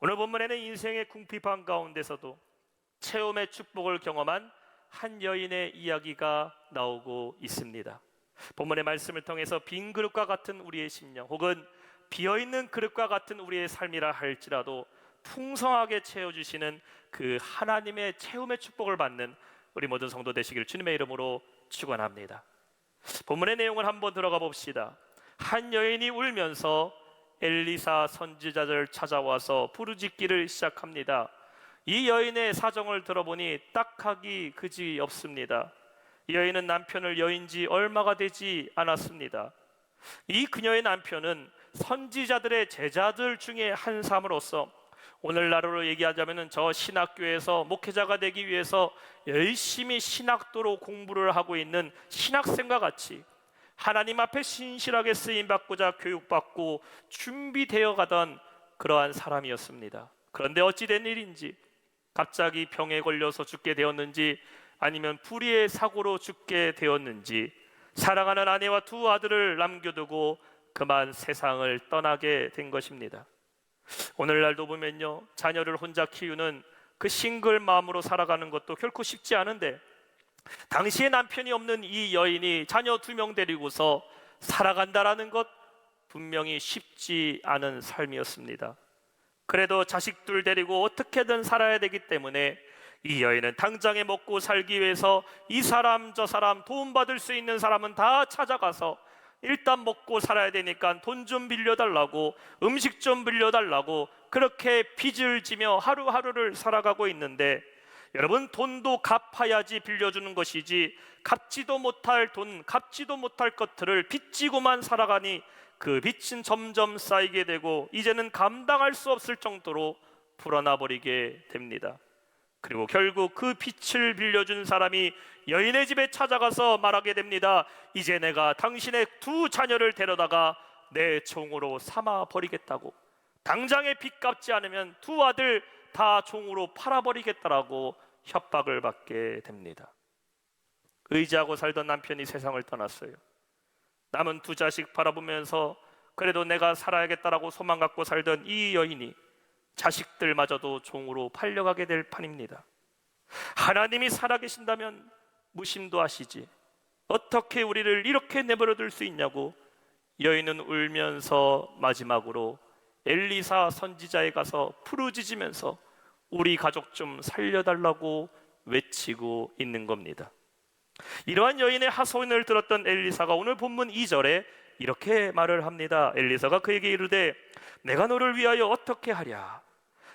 오늘 본문에는 인생의 궁핍한 가운데서도 체험의 축복을 경험한 한 여인의 이야기가 나오고 있습니다. 본문의 말씀을 통해서 빈 그릇과 같은 우리의 심령, 혹은 비어있는 그릇과 같은 우리의 삶이라 할지라도 풍성하게 채워주시는 그 하나님의 체험의 축복을 받는 우리 모든 성도 되시길 주님의 이름으로 축원합니다. 본문의 내용을 한번 들어가 봅시다. 한 여인이 울면서 엘리사 선지자를 찾아와서 부르짖기를 시작합니다. 이 여인의 사정을 들어보니 딱하기 그지 없습니다. 이 여인은 남편을 여인 지 얼마가 되지 않았습니다. 이 그녀의 남편은 선지자들의 제자들 중에 한 사람으로서 오늘날로 얘기하자면 저 신학교에서 목회자가 되기 위해서 열심히 신학도로 공부를 하고 있는 신학생과 같이 하나님 앞에 신실하게 쓰임받고자 교육받고 준비되어 가던 그러한 사람이었습니다. 그런데 어찌 된 일인지 갑자기 병에 걸려서 죽게 되었는지, 아니면 불의의 사고로 죽게 되었는지, 사랑하는 아내와 두 아들을 남겨두고 그만 세상을 떠나게 된 것입니다. 오늘날도 보면요, 자녀를 혼자 키우는 그 싱글 마음으로 살아가는 것도 결코 쉽지 않은데, 당시에 남편이 없는 이 여인이 자녀 2명 데리고서 살아간다라는 것, 분명히 쉽지 않은 삶이었습니다. 그래도 자식들 데리고 어떻게든 살아야 되기 때문에 이 여인은 당장에 먹고 살기 위해서 이 사람 저 사람 도움받을 수 있는 사람은 다 찾아가서 일단 먹고 살아야 되니까 돈 좀 빌려달라고, 음식 좀 빌려달라고, 그렇게 빚을 지며 하루하루를 살아가고 있는데, 여러분, 돈도 갚아야지 빌려주는 것이지 갚지도 못할 돈, 갚지도 못할 것들을 빚지고만 살아가니 그 빚은 점점 쌓이게 되고 이제는 감당할 수 없을 정도로 불어나 버리게 됩니다. 그리고 결국 그 빚을 빌려준 사람이 여인의 집에 찾아가서 말하게 됩니다. 이제 내가 당신의 2 자녀를 데려다가 내 종으로 삼아 버리겠다고, 당장에 빚 갚지 않으면 2 아들 다 종으로 팔아버리겠다라고 협박을 받게 됩니다. 의지하고 살던 남편이 세상을 떠났어요. 남은 2 자식 바라보면서 그래도 내가 살아야겠다라고 소망 갖고 살던 이 여인이 자식들마저도 종으로 팔려가게 될 판입니다. 하나님이 살아계신다면 무심도 하시지 어떻게 우리를 이렇게 내버려둘 수 있냐고 여인은 울면서 마지막으로 엘리사 선지자에 가서 부르짖으면서 우리 가족 좀 살려달라고 외치고 있는 겁니다. 이러한 여인의 하소연을 들었던 엘리사가 오늘 본문 2절에 이렇게 말을 합니다. 엘리사가 그에게 이르되 내가 너를 위하여 어떻게 하랴?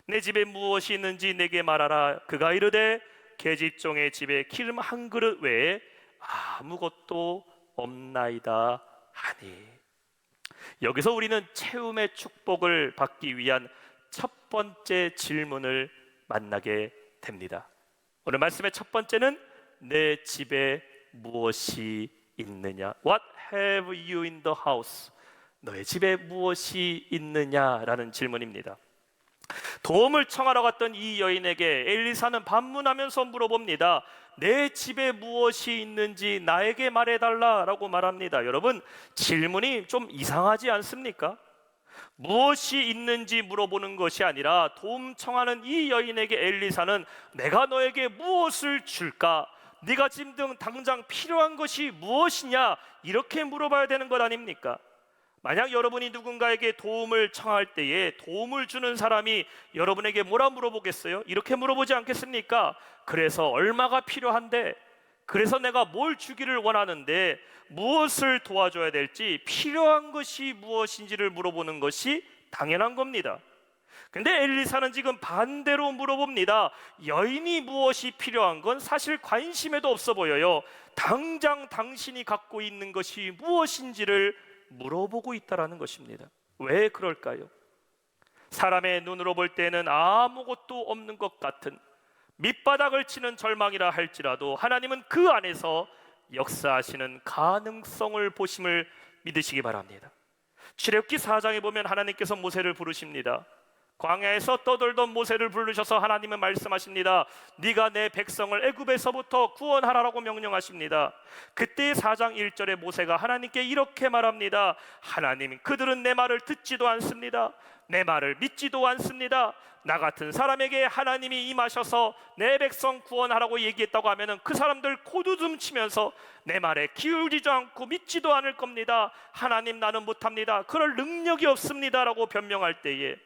내 집에 무엇이 있는지 내게 말하라. 그가 이르되 계집종의 집에 기름 1 그릇 외에 아무것도 없나이다 하니. 여기서 우리는 채움의 축복을 받기 위한 첫 번째 질문을 만나게 됩니다. 오늘 말씀의 첫 번째는 내 집에 무엇이 있느냐? What have you in the house? 너의 집에 무엇이 있느냐라는 질문입니다. 도움을 청하러 갔던 이 여인에게 엘리사는 반문하면서 물어봅니다. 내 집에 무엇이 있는지 나에게 말해달라라고 말합니다. 여러분, 질문이 좀 이상하지 않습니까? 무엇이 있는지 물어보는 것이 아니라 도움 청하는 이 여인에게 엘리사는 내가 너에게 무엇을 줄까? 네가 지금 당장 필요한 것이 무엇이냐? 이렇게 물어봐야 되는 것 아닙니까? 만약 여러분이 누군가에게 도움을 청할 때에 도움을 주는 사람이 여러분에게 뭐라 물어보겠어요? 이렇게 물어보지 않겠습니까? 그래서 얼마가 필요한데, 그래서 내가 뭘 주기를 원하는데, 무엇을 도와줘야 될지, 필요한 것이 무엇인지를 물어보는 것이 당연한 겁니다. 근데 엘리사는 지금 반대로 물어봅니다. 여인이 무엇이 필요한 건 사실 관심에도 없어 보여요. 당장 당신이 갖고 있는 것이 무엇인지를 물어보고 있다라는 것입니다. 왜 그럴까요? 사람의 눈으로 볼 때는 아무것도 없는 것 같은 밑바닥을 치는 절망이라 할지라도 하나님은 그 안에서 역사하시는 가능성을 보심을 믿으시기 바랍니다. 출애굽기 4장에 보면 하나님께서 모세를 부르십니다. 광야에서 떠돌던 모세를 부르셔서 하나님은 말씀하십니다. 네가 내 백성을 애굽에서부터 구원하라고 명령하십니다. 그때 4장 1절에 모세가 하나님께 이렇게 말합니다. 하나님, 그들은 내 말을 듣지도 않습니다. 내 말을 믿지도 않습니다. 나 같은 사람에게 하나님이 임하셔서 내 백성 구원하라고 얘기했다고 하면 그 사람들 코두둠 치면서 내 말에 기울이지도 않고 믿지도 않을 겁니다. 하나님, 나는 못합니다. 그럴 능력이 없습니다 라고 변명할 때에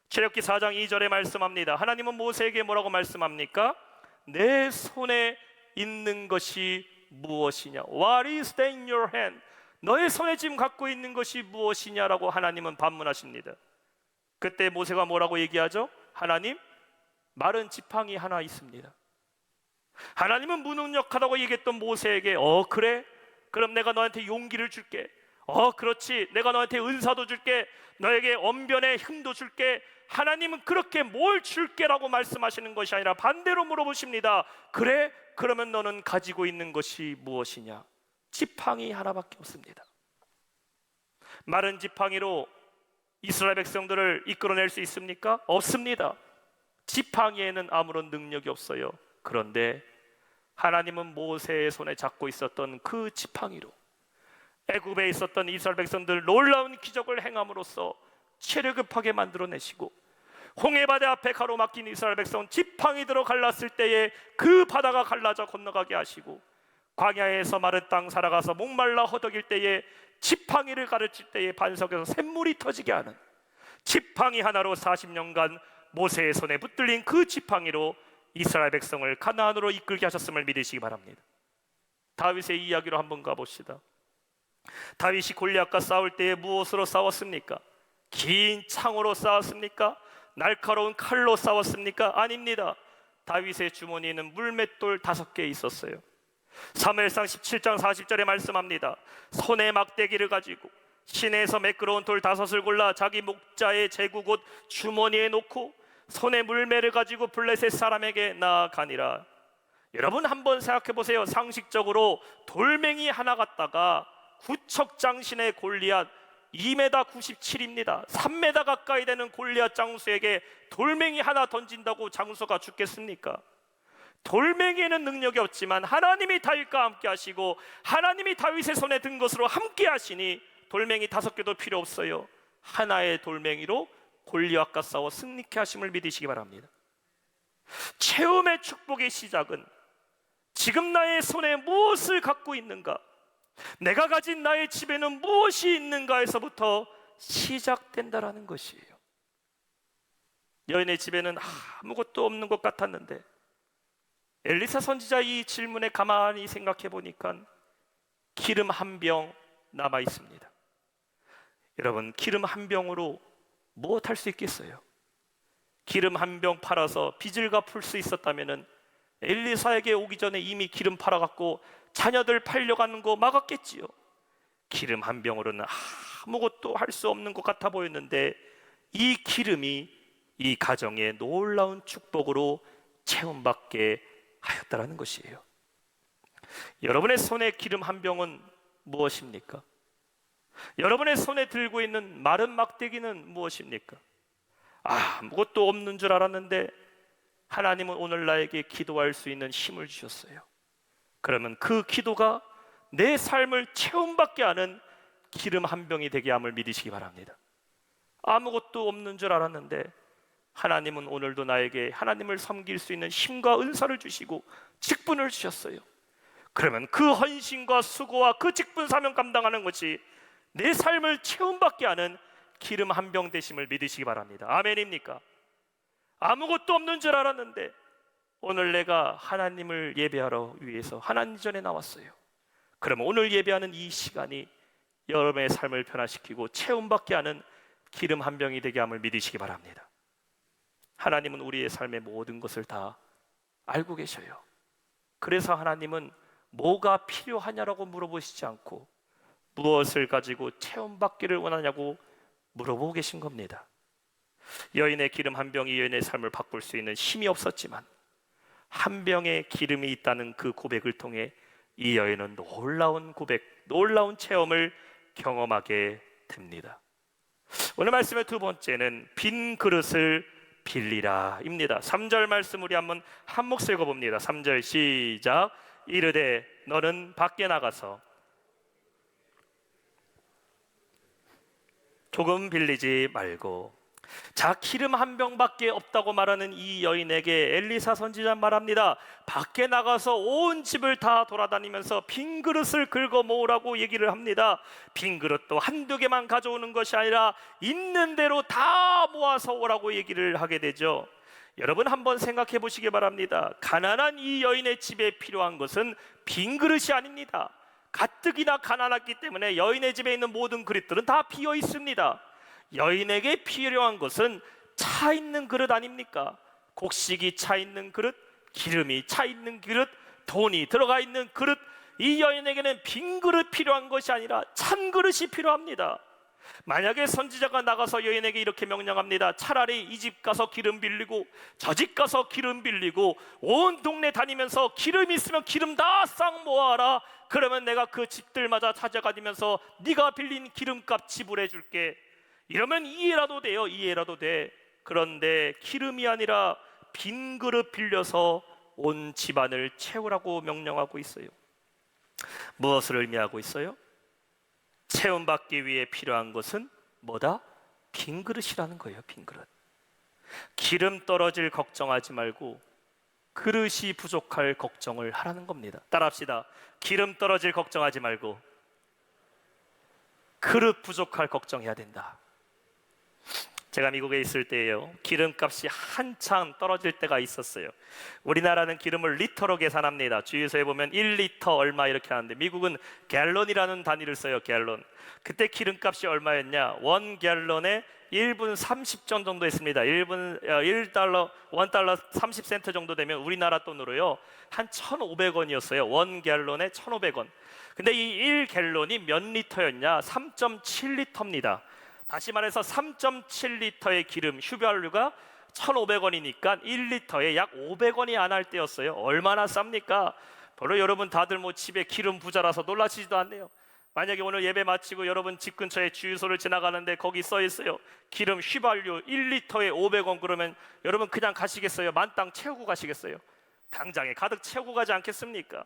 출애굽기 4장 2절에 말씀합니다. 하나님은 모세에게 뭐라고 말씀합니까? 내 손에 있는 것이 무엇이냐? What is that in your hand? 너의 손에 지금 갖고 있는 것이 무엇이냐라고 하나님은 반문하십니다. 그때 모세가 뭐라고 얘기하죠? 하나님, 마른 지팡이 하나 있습니다. 하나님은 무능력하다고 얘기했던 모세에게 그래? 그럼 내가 너한테 용기를 줄게. 그렇지, 내가 너한테 은사도 줄게. 너에게 언변의 힘도 줄게. 하나님은 그렇게 뭘 줄게라고 말씀하시는 것이 아니라 반대로 물어보십니다. 그래? 그러면 너는 가지고 있는 것이 무엇이냐? 지팡이 하나밖에 없습니다. 마른 지팡이로 이스라엘 백성들을 이끌어낼 수 있습니까? 없습니다. 지팡이에는 아무런 능력이 없어요. 그런데 하나님은 모세의 손에 잡고 있었던 그 지팡이로 애굽에 있었던 이스라엘 백성들 놀라운 기적을 행함으로써 체력급하게 만들어내시고 홍해바다 앞에 가로막힌 이스라엘 백성 지팡이들어 갈랐을 때에 그 바다가 갈라져 건너가게 하시고 광야에서 마른 땅 살아가서 목말라 허덕일 때에 지팡이를 가르칠 때에 반석에서 샘물이 터지게 하는 지팡이 하나로 40년간 모세의 손에 붙들린 그 지팡이로 이스라엘 백성을 가나안으로 이끌게 하셨음을 믿으시기 바랍니다. 다윗의 이야기로 한번 가봅시다. 다윗이 골리앗과 싸울 때에 무엇으로 싸웠습니까? 긴 창으로 싸웠습니까? 날카로운 칼로 싸웠습니까? 아닙니다. 다윗의 주머니에는 물맷돌 5개 있었어요. 사무엘상 17장 40절에 말씀합니다. 손에 막대기를 가지고 시내에서 매끄러운 돌 5을 골라 자기 목자의 제구 곧 주머니에 놓고 손에 물매를 가지고 블레셋 사람에게 나아가니라. 여러분 한번 생각해 보세요. 상식적으로 돌멩이 하나 갖다가 구척장신의 골리앗 2m 97입니다 3m 가까이 되는 골리앗 장수에게 돌멩이 하나 던진다고 장수가 죽겠습니까? 돌멩이에는 능력이 없지만 하나님이 다윗과 함께 하시고 하나님이 다윗의 손에 든 것으로 함께 하시니 돌멩이 5개도 필요 없어요. 하나의 돌멩이로 골리앗과 싸워 승리케 하심을 믿으시기 바랍니다. 체험의 축복의 시작은 지금 나의 손에 무엇을 갖고 있는가, 내가 가진 나의 집에는 무엇이 있는가에서부터 시작된다라는 것이에요. 여인의 집에는 아무것도 없는 것 같았는데 엘리사 선지자 이 질문에 가만히 생각해 보니까 기름 한 병 남아 있습니다. 여러분, 기름 한 병으로 무엇 할 수 있겠어요? 기름 한 병 팔아서 빚을 갚을 수 있었다면 엘리사에게 오기 전에 이미 기름 팔아갖고 자녀들 팔려가는 거 막았겠지요. 기름 한 병으로는 아무것도 할 수 없는 것 같아 보였는데 이 기름이 이 가정의 놀라운 축복으로 체험받게 하였다라는 것이에요. 여러분의 손에 기름 한 병은 무엇입니까? 여러분의 손에 들고 있는 마른 막대기는 무엇입니까? 아무것도 없는 줄 알았는데 하나님은 오늘 나에게 기도할 수 있는 힘을 주셨어요. 그러면 그 기도가 내 삶을 체험받게 하는 기름 한 병이 되게 함을 믿으시기 바랍니다. 아무것도 없는 줄 알았는데 하나님은 오늘도 나에게 하나님을 섬길 수 있는 힘과 은사를 주시고 직분을 주셨어요. 그러면 그 헌신과 수고와 그 직분 사명 감당하는 것이 내 삶을 체험받게 하는 기름 한 병 되심을 믿으시기 바랍니다. 아멘입니까? 아무것도 없는 줄 알았는데 오늘 내가 하나님을 예배하러 위해서 하나님 전에 나왔어요. 그러면 오늘 예배하는 이 시간이 여러분의 삶을 변화시키고 체험받게 하는 기름 한 병이 되게 함을 믿으시기 바랍니다. 하나님은 우리의 삶의 모든 것을 다 알고 계셔요. 그래서 하나님은 뭐가 필요하냐라고 물어보시지 않고 무엇을 가지고 체험받기를 원하냐고 물어보고 계신 겁니다. 여인의 기름 한 병이 여인의 삶을 바꿀 수 있는 힘이 없었지만 한 병의 기름이 있다는 그 고백을 통해 이 여인은 놀라운 고백, 놀라운 체험을 경험하게 됩니다. 오늘 말씀의 두 번째는 빈 그릇을 빌리라입니다. 3절 말씀 우리 한번 한 목소리 읽어봅니다. 3절 시작. 이르되 너는 밖에 나가서 조금 빌리지 말고. 자, 기름 한 병밖에 없다고 말하는 이 여인에게 엘리사 선지자 말합니다. 밖에 나가서 온 집을 다 돌아다니면서 빈 그릇을 긁어 모으라고 얘기를 합니다. 빈 그릇도 한두 개만 가져오는 것이 아니라 있는 대로 다 모아서 오라고 얘기를 하게 되죠. 여러분 한번 생각해 보시기 바랍니다. 가난한 이 여인의 집에 필요한 것은 빈 그릇이 아닙니다. 가뜩이나 가난했기 때문에 여인의 집에 있는 모든 그릇들은 다 비어 있습니다. 여인에게 필요한 것은 차 있는 그릇 아닙니까? 곡식이 차 있는 그릇, 기름이 차 있는 그릇, 돈이 들어가 있는 그릇. 이 여인에게는 빈 그릇 필요한 것이 아니라 찬 그릇이 필요합니다. 만약에 선지자가 나가서 여인에게 이렇게 명령합니다. 차라리 이 집 가서 기름 빌리고 저 집 가서 기름 빌리고 온 동네 다니면서 기름 있으면 기름 다 싹 모아라. 그러면 내가 그 집들마다 찾아가면서 네가 빌린 기름값 지불해 줄게. 이러면 이해라도 돼요. 이해라도 돼. 그런데 기름이 아니라 빈 그릇 빌려서 온 집안을 채우라고 명령하고 있어요. 무엇을 의미하고 있어요? 채움받기 위해 필요한 것은 뭐다? 빈 그릇이라는 거예요. 빈 그릇. 기름 떨어질 걱정하지 말고 그릇이 부족할 걱정을 하라는 겁니다. 따라합시다. 기름 떨어질 걱정하지 말고 그릇 부족할 걱정해야 된다. 제가 미국에 있을 때예요. 기름값이 한창 떨어질 때가 있었어요. 우리나라는 기름을 리터로 계산합니다. 주유소에 보면 1리터 얼마 이렇게 하는데 미국은 갤런이라는 단위를 써요. 갤런. 그때 기름값이 얼마였냐? 1갤런에 1분 30전 정도 했습니다. 1달러 30센트 정도 되면 우리나라 돈으로요 한 1,500원이었어요. 1갤런에 1,500원. 근데 이 1갤런이 몇 리터였냐? 3.7리터입니다. 다시 말해서 3.7리터의 기름 휘발유가 1,500원이니까 1리터에 약 500원이 안 할 때였어요. 얼마나 쌉니까? 별로 여러분 다들 뭐 집에 기름 부자라서 놀라시지도 않네요. 만약에 오늘 예배 마치고 여러분 집 근처에 주유소를 지나가는데 거기 써 있어요. 기름 휘발유 1리터에 500원 그러면 여러분 그냥 가시겠어요? 만땅 채우고 가시겠어요? 당장에 가득 채우고 가지 않겠습니까?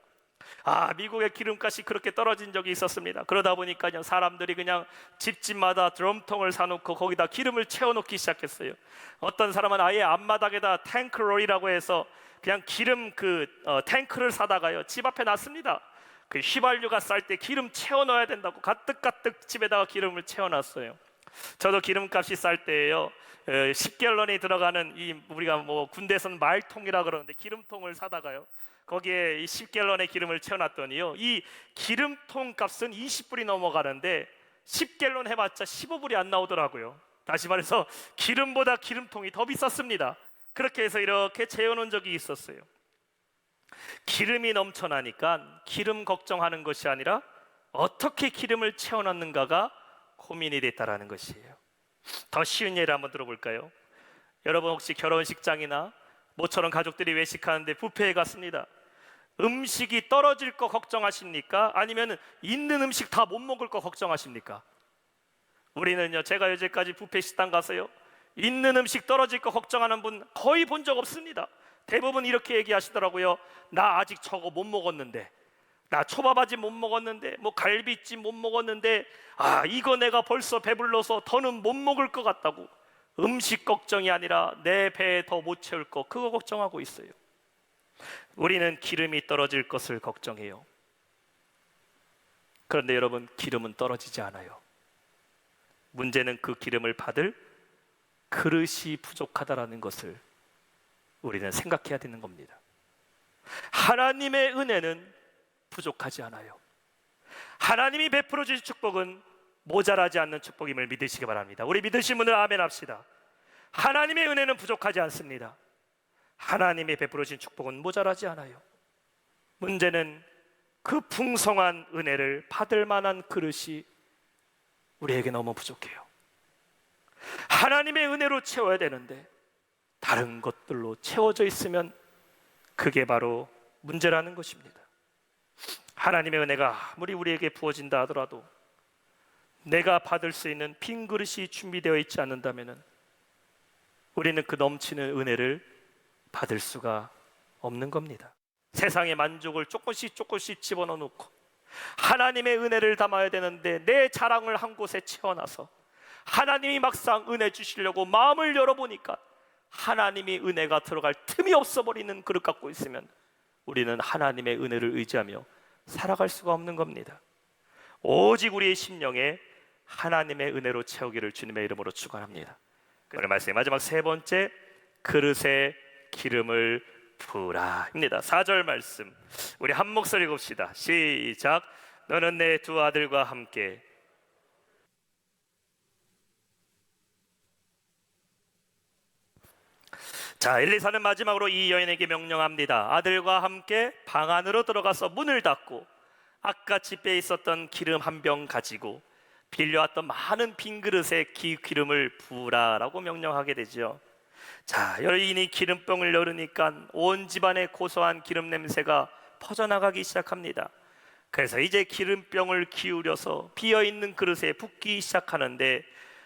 미국의 기름값이 그렇게 떨어진 적이 있었습니다. 그러다 보니까 그냥 사람들이 그냥 집집마다 드럼통을 사놓고 거기다 기름을 채워놓기 시작했어요. 어떤 사람은 아예 앞마당에다 탱크롤이라고 해서 그냥 기름 탱크를 사다가요 집 앞에 놨습니다. 그 휘발유가 쌀 때 기름 채워 넣어야 된다고 가득가득 집에다가 기름을 채워놨어요. 저도 기름값이 쌀 때예요 10갤런이 들어가는 우리가 뭐 군대에서는 말통이라 그러는데 기름통을 사다가요 거기에 이 10갤런의 기름을 채워놨더니요 이 기름통 값은 20불이 넘어가는데 10갤런 해봤자 15불이 안 나오더라고요. 다시 말해서 기름보다 기름통이 더 비쌌습니다. 그렇게 해서 이렇게 채워놓은 적이 있었어요. 기름이 넘쳐나니까 기름 걱정하는 것이 아니라 어떻게 기름을 채워넣는가가 고민이 됐다라는 것이에요. 더 쉬운 예를 한번 들어볼까요? 여러분 혹시 결혼식장이나 모처럼 가족들이 외식하는데 뷔페에 갔습니다. 음식이 떨어질 거 걱정하십니까? 아니면 있는 음식 다 못 먹을 거 걱정하십니까? 우리는요 제가 여태까지 뷔페 식당 가서요 있는 음식 떨어질 거 걱정하는 분 거의 본 적 없습니다. 대부분 이렇게 얘기하시더라고요. 나 아직 저거 못 먹었는데, 나 초밥 아직 못 먹었는데, 뭐 갈비찜 못 먹었는데, 이거 내가 벌써 배불러서 더는 못 먹을 것 같다고. 음식 걱정이 아니라 내 배에 더 못 채울 거, 그거 걱정하고 있어요. 우리는 기름이 떨어질 것을 걱정해요. 그런데 여러분, 기름은 떨어지지 않아요. 문제는 그 기름을 받을 그릇이 부족하다라는 것을 우리는 생각해야 되는 겁니다. 하나님의 은혜는 부족하지 않아요. 하나님이 베풀어 주신 축복은 모자라지 않는 축복임을 믿으시기 바랍니다. 우리 믿으신 분들 아멘 합시다. 하나님의 은혜는 부족하지 않습니다. 하나님이 베풀어 주신 축복은 모자라지 않아요. 문제는 그 풍성한 은혜를 받을 만한 그릇이 우리에게 너무 부족해요. 하나님의 은혜로 채워야 되는데 다른 것들로 채워져 있으면 그게 바로 문제라는 것입니다. 하나님의 은혜가 아무리 우리에게 부어진다 하더라도 내가 받을 수 있는 빈 그릇이 준비되어 있지 않는다면 우리는 그 넘치는 은혜를 받을 수가 없는 겁니다. 세상의 만족을 조금씩 집어넣어 놓고 하나님의 은혜를 담아야 되는데 내 자랑을 한 곳에 채워놔서 하나님이 막상 은혜 주시려고 마음을 열어보니까 하나님이 은혜가 들어갈 틈이 없어버리는 그릇 갖고 있으면 우리는 하나님의 은혜를 의지하며 살아갈 수가 없는 겁니다. 오직 우리의 심령에 하나님의 은혜로 채우기를 주님의 이름으로 축원합니다. 오늘 말씀의 마지막 세 번째, 그릇에 기름을 부으라입니다. 4절 말씀 우리 한 목소리 읽읍시다. 시작. 너는 내 두 아들과 함께. 자, 엘리사는 마지막으로 이 여인에게 명령합니다. 아들과 함께 방 안으로 들어가서 문을 닫고 아까 집에 있었던 기름 한 병 가지고 빌려왔던 많은 빈 그릇에 기름을 부으라라고 명령하게 되죠. 자, 여인이 기름병을 열으니까 온 집안에 고소한 기름 냄새가 퍼져나가기 시작합니다. 그래서 이제 기름병을 기울여서 비어있는 그릇에 붓기 시작하는데,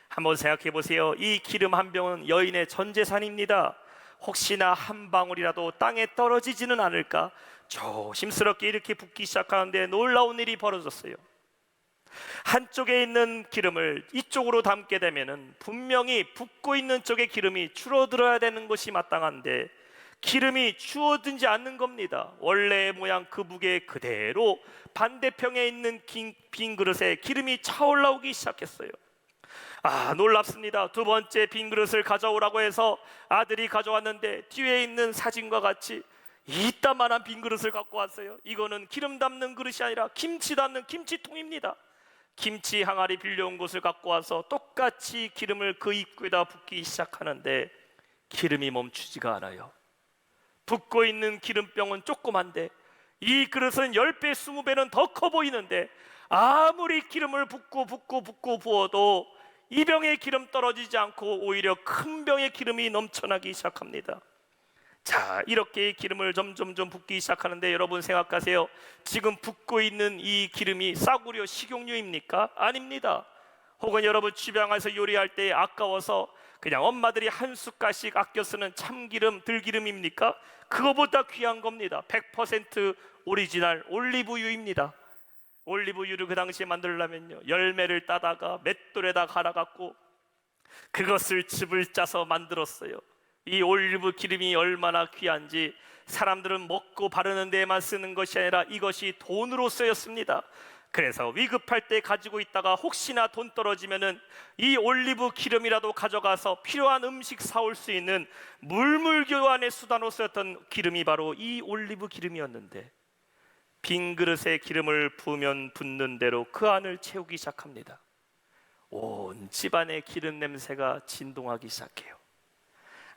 한번 생각해 보세요. 이 기름 한 병은 여인의 전 재산입니다. 혹시나 한 방울이라도 땅에 떨어지지는 않을까 조심스럽게 이렇게 붓기 시작하는데 놀라운 일이 벌어졌어요. 한쪽에 있는 기름을 이쪽으로 담게 되면은 분명히 붓고 있는 쪽의 기름이 줄어들어야 되는 것이 마땅한데 기름이 줄어들지 않는 겁니다. 원래의 모양 그 무게 그대로 반대편에 있는 빈 그릇에 기름이 차올라오기 시작했어요. 아, 놀랍습니다. 두 번째 빈 그릇을 가져오라고 해서 아들이 가져왔는데 뒤에 있는 사진과 같이 이따만한 빈 그릇을 갖고 왔어요. 이거는 기름 담는 그릇이 아니라 김치 담는 김치통입니다. 김치 항아리 빌려온 것을 갖고 와서 똑같이 기름을 그 입구에다 붓기 시작하는데 기름이 멈추지가 않아요. 붓고 있는 기름병은 조그만데 이 그릇은 10배, 20배는 더 커 보이는데 아무리 기름을 붓고 부어도 이 병에 기름 떨어지지 않고 오히려 큰 병에 기름이 넘쳐나기 시작합니다. 자, 이렇게 기름을 점점 붓기 시작하는데 여러분 생각하세요. 지금 붓고 있는 이 기름이 싸구려 식용유입니까? 아닙니다. 혹은 여러분 주방에서 요리할 때 아까워서 그냥 엄마들이 한 숟갈씩 아껴 쓰는 참기름, 들기름입니까? 그거보다 귀한 겁니다. 100% 오리지널 올리브유입니다. 올리브유를 그 당시에 만들려면요, 열매를 따다가 맷돌에다 갈아갖고 그것을 즙을 짜서 만들었어요. 이 올리브 기름이 얼마나 귀한지 사람들은 먹고 바르는 데에만 쓰는 것이 아니라 이것이 돈으로 쓰였습니다. 그래서 위급할 때 가지고 있다가 혹시나 돈 떨어지면은 이 올리브 기름이라도 가져가서 필요한 음식 사올 수 있는 물물 교환의 수단으로 쓰였던 기름이 바로 이 올리브 기름이었는데 빈 그릇에 기름을 부으면 붓는 대로 그 안을 채우기 시작합니다. 온 집안의 기름 냄새가 진동하기 시작해요.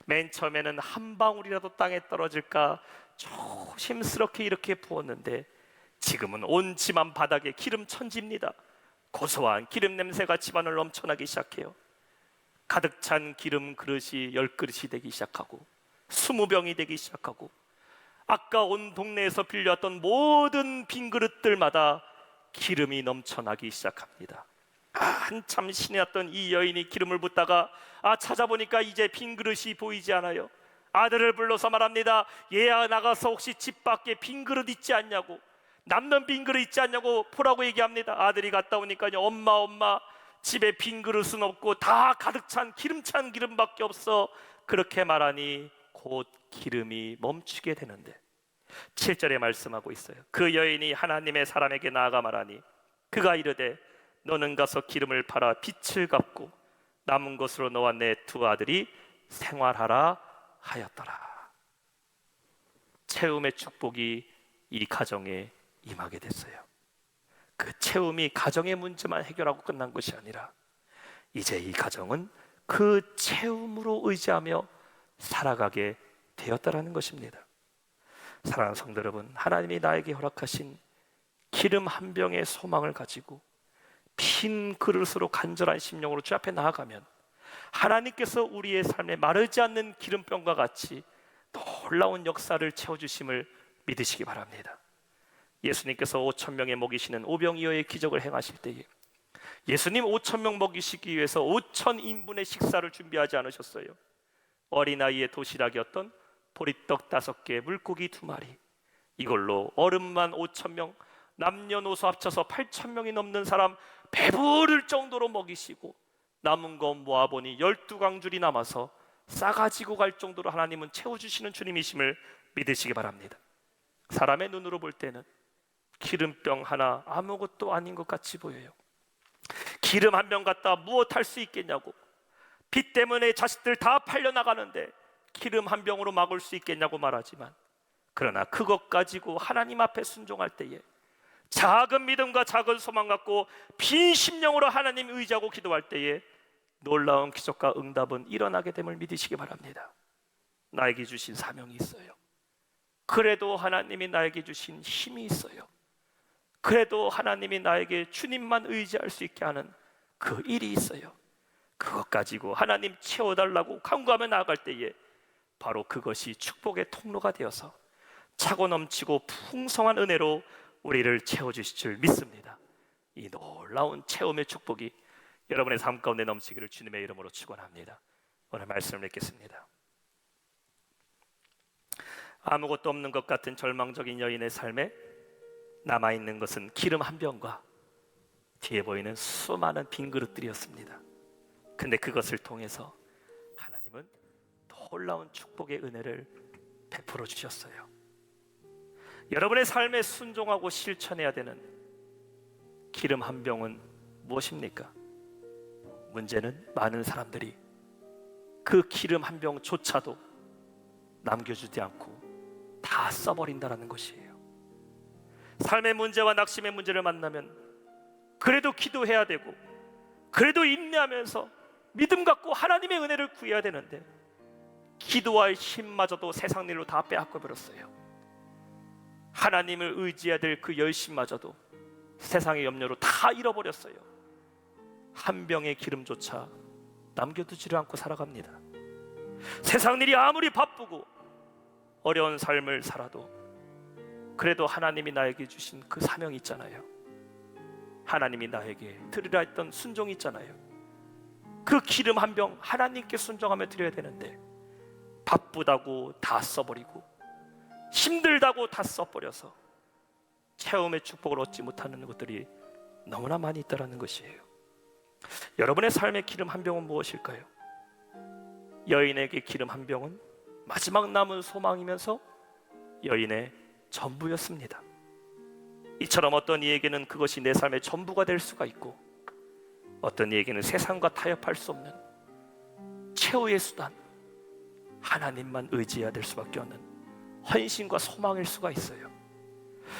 맨 처음에는 한 방울이라도 땅에 떨어질까 조심스럽게 이렇게 부었는데 지금은 온 집안 바닥에 기름 천지입니다. 고소한 기름 냄새가 집안을 넘쳐나기 시작해요. 가득 찬 기름 그릇이 10그릇이 되기 시작하고 20병이 되기 시작하고 아까 온 동네에서 빌려왔던 모든 빈 그릇들마다 기름이 넘쳐나기 시작합니다. 한참 신이 났던 이 여인이 기름을 붓다가 찾아보니까 이제 빈 그릇이 보이지 않아요. 아들을 불러서 말합니다. 얘야, 나가서 혹시 집 밖에 빈 그릇 있지 않냐고, 남는 빈 그릇 있지 않냐고 보라고 얘기합니다. 아들이 갔다 오니까요, 엄마 집에 빈 그릇은 없고 다 가득 찬 기름찬 기름밖에 없어. 그렇게 말하니 곧 기름이 멈추게 되는데 7절에 말씀하고 있어요. 그 여인이 하나님의 사람에게 나아가 말하니 그가 이르되 너는 가서 기름을 팔아 빚을 갚고 남은 것으로 너와 내 두 아들이 생활하라 하였더라. 채움의 축복이 이 가정에 임하게 됐어요. 그 채움이 가정의 문제만 해결하고 끝난 것이 아니라 이제 이 가정은 그 채움으로 의지하며 살아가게 되었다라는 것입니다. 사랑하는 성도 여러분, 하나님이 나에게 허락하신 기름 한 병의 소망을 가지고 빈 그릇으로 간절한 심령으로 주 앞에 나아가면 하나님께서 우리의 삶에 마르지 않는 기름병과 같이 놀라운 역사를 채워주심을 믿으시기 바랍니다. 예수님께서 5,000명에 먹이시는 오병이어의 기적을 행하실 때에 예수님 5천 명 먹이시기 위해서 5천 인분의 식사를 준비하지 않으셨어요. 어린아이의 도시락이었던 보리떡 5개, 물고기 2마리, 이걸로 어른만 5천 명, 남녀노소 합쳐서 8천 명이 넘는 사람 배부를 정도로 먹이시고, 남은 거 모아보니 12광줄이 남아서 싸가지고 갈 정도로 하나님은 채워주시는 주님이심을 믿으시기 바랍니다. 사람의 눈으로 볼 때는 기름병 하나 아무것도 아닌 것 같이 보여요. 기름 한 병 갖다 무엇 할 수 있겠냐고, 빚 때문에 자식들 다 팔려나가는데 기름 한 병으로 막을 수 있겠냐고 말하지만, 그러나 그것 가지고 하나님 앞에 순종할 때에 작은 믿음과 작은 소망 갖고 빈 심령으로 하나님 의지하고 기도할 때에 놀라운 기적과 응답은 일어나게 됨을 믿으시기 바랍니다. 나에게 주신 사명이 있어요. 그래도 하나님이 나에게 주신 힘이 있어요. 그래도 하나님이 나에게 주님만 의지할 수 있게 하는 그 일이 있어요. 그것 가지고 하나님 채워달라고 간구하며 나아갈 때에 바로 그것이 축복의 통로가 되어서 차고 넘치고 풍성한 은혜로 우리를 채워주실 줄 믿습니다. 이 놀라운 체험의 축복이 여러분의 삶 가운데 넘치기를 주님의 이름으로 축원합니다. 오늘 말씀을 읽겠습니다. 아무것도 없는 것 같은 절망적인 여인의 삶에 남아있는 것은 기름 한 병과 뒤에 보이는 수많은 빈 그릇들이었습니다. 근데 그것을 통해서 하나님은 놀라운 축복의 은혜를 베풀어 주셨어요. 여러분의 삶에 순종하고 실천해야 되는 기름 한 병은 무엇입니까? 문제는 많은 사람들이 그 기름 한 병조차도 남겨주지 않고 다 써버린다는 것이에요. 삶의 문제와 낙심의 문제를 만나면 그래도 기도해야 되고, 그래도 인내하면서 믿음 갖고 하나님의 은혜를 구해야 되는데, 기도할 힘마저도 세상 일로 다 빼앗겨 버렸어요. 하나님을 의지해야 될 그 열심마저도 세상의 염려로 다 잃어버렸어요. 한 병의 기름조차 남겨두지를 않고 살아갑니다. 세상 일이 아무리 바쁘고 어려운 삶을 살아도 그래도 하나님이 나에게 주신 그 사명이 있잖아요. 하나님이 나에게 드리라 했던 순종이 있잖아요. 그 기름 한 병 하나님께 순종하며 드려야 되는데, 바쁘다고 다 써버리고 힘들다고 다 써버려서 체험의 축복을 얻지 못하는 것들이 너무나 많이 있다는 것이에요. 여러분의 삶의 기름 한 병은 무엇일까요? 여인에게 기름 한 병은 마지막 남은 소망이면서 여인의 전부였습니다. 이처럼 어떤 이에게는 그것이 내 삶의 전부가 될 수가 있고, 어떤 이에게는 세상과 타협할 수 없는 최후의 수단, 하나님만 의지해야 될 수밖에 없는 헌신과 소망일 수가 있어요.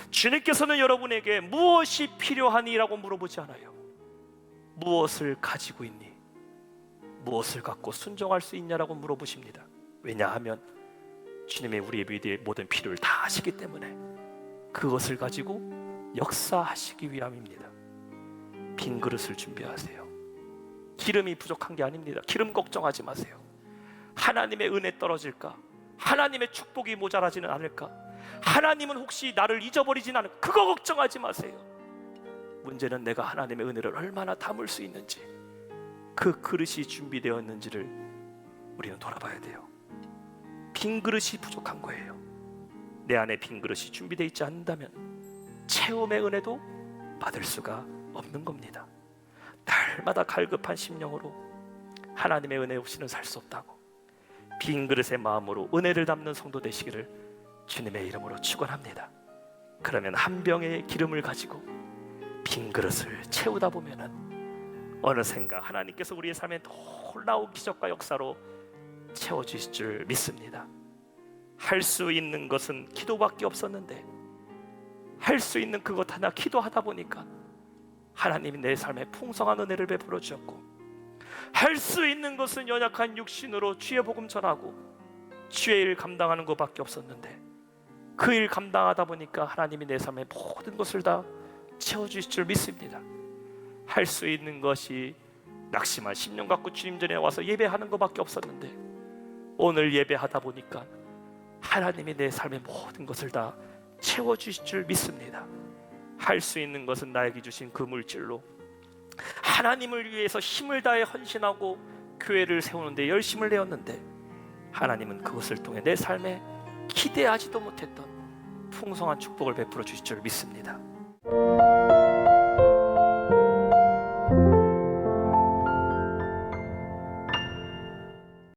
주님께서는 여러분에게 무엇이 필요하니라고 물어보지 않아요. 무엇을 가지고 있니? 무엇을 갖고 순종할 수 있냐라고 물어보십니다. 왜냐하면 주님의 우리의 모든 필요를 다 아시기 때문에 그것을 가지고 역사하시기 위함입니다. 빈 그릇을 준비하세요. 기름이 부족한 게 아닙니다. 기름 걱정하지 마세요. 하나님의 은혜 떨어질까? 하나님의 축복이 모자라지는 않을까? 하나님은 혹시 나를 잊어버리진 않을까? 그거 걱정하지 마세요. 문제는 내가 하나님의 은혜를 얼마나 담을 수 있는지, 그 그릇이 준비되어 있는지를 우리는 돌아봐야 돼요. 빈 그릇이 부족한 거예요. 내 안에 빈 그릇이 준비되어 있지 않는다면 체험의 은혜도 받을 수가 없는 겁니다. 날마다 갈급한 심령으로 하나님의 은혜 없이는 살 수 없다고, 빈 그릇의 마음으로 은혜를 담는 성도 되시기를 주님의 이름으로 축원합니다. 그러면 한 병의 기름을 가지고 빈 그릇을 채우다 보면은 어느샌가 하나님께서 우리의 삶에 놀라운 기적과 역사로 채워주실 줄 믿습니다. 할 수 있는 것은 기도밖에 없었는데, 할 수 있는 그것 하나 기도하다 보니까 하나님이 내 삶에 풍성한 은혜를 베풀어 주셨고, 할 수 있는 것은 연약한 육신으로 주의 복음 전하고 주의 일 감당하는 것밖에 없었는데, 그 일 감당하다 보니까 하나님이 내 삶의 모든 것을 다 채워주실 줄 믿습니다. 할 수 있는 것이 낙심한 10년 갖고 주님 전에 와서 예배하는 것밖에 없었는데, 오늘 예배하다 보니까 하나님이 내 삶의 모든 것을 다 채워주실 줄 믿습니다. 할 수 있는 것은 나에게 주신 그 물질로 하나님을 위해서 힘을 다해 헌신하고 교회를 세우는데 열심을 내었는데 하나님은 그것을 통해 내 삶에 기대하지도 못했던 풍성한 축복을 베풀어 주실 줄 믿습니다.